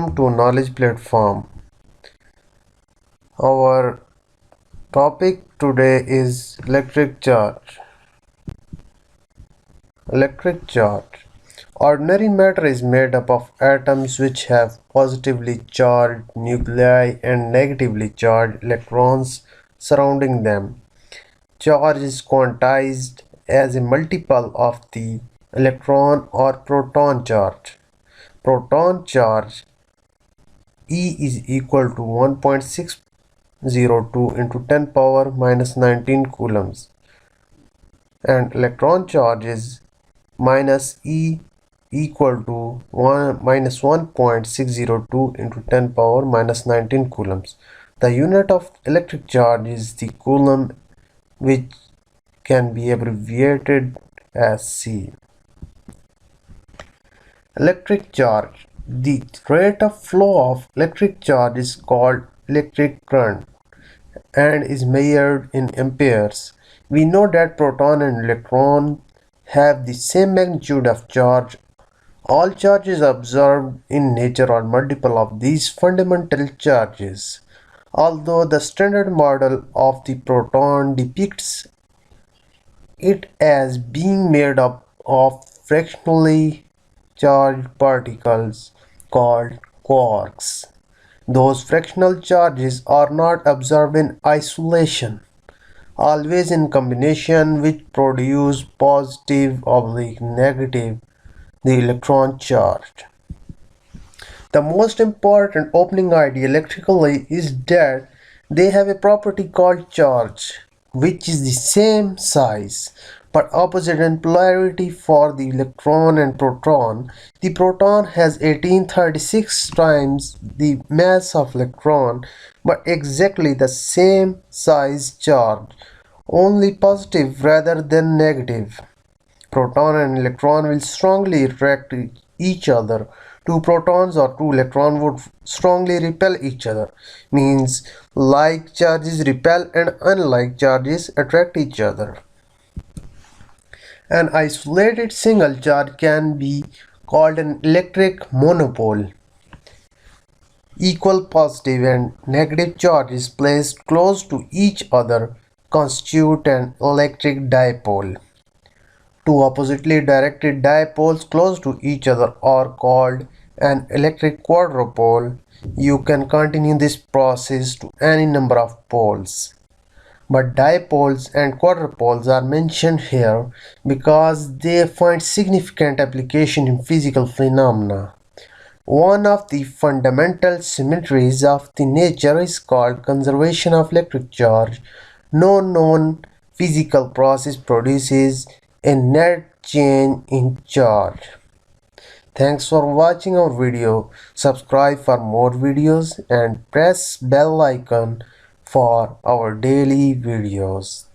Welcome to Knowledge Platform. Our topic today is electric charge. Electric charge. Ordinary matter is made up of atoms which have positively charged nuclei and negatively charged electrons surrounding them. Charge is quantized as a multiple of the electron or proton charge. Proton charge E is equal to 1.602 into 10 power minus 19 coulombs, and electron charge is minus E equal to 1.602 into 10 power minus 19 coulombs. The unit of electric charge is the coulomb, which can be abbreviated as C. Electric charge. The rate of flow of electric charge is called electric current and is measured in amperes. We know that proton and electron have the same magnitude of charge. All charges observed in nature are multiple of these fundamental charges. Although the standard model of the proton depicts it as being made up of fractionally charged particles called quarks. Those fractional charges are not observed in isolation, always in combination, which produce positive/negative the electron charge. The most important opening idea electrically is that they have a property called charge, which is the same size but opposite in polarity for the electron and proton. The proton has 1836 times the mass of electron but exactly the same size charge, only positive rather than negative. Proton and electron will strongly attract each other. Two protons or two electrons would strongly repel each other. Means like charges repel and unlike charges attract each other. An isolated single charge can be called an electric monopole. Equal positive and negative charges placed close to each other constitute an electric dipole. Two oppositely directed dipoles close to each other are called an electric quadrupole. You can continue this process to any number of poles. But dipoles and quadrupoles are mentioned here because they find significant application in physical phenomena. One of the fundamental symmetries of the nature is called conservation of electric charge. No known physical process produces a net change in charge. Thanks for watching our video. Subscribe for more videos and press bell icon for our daily videos.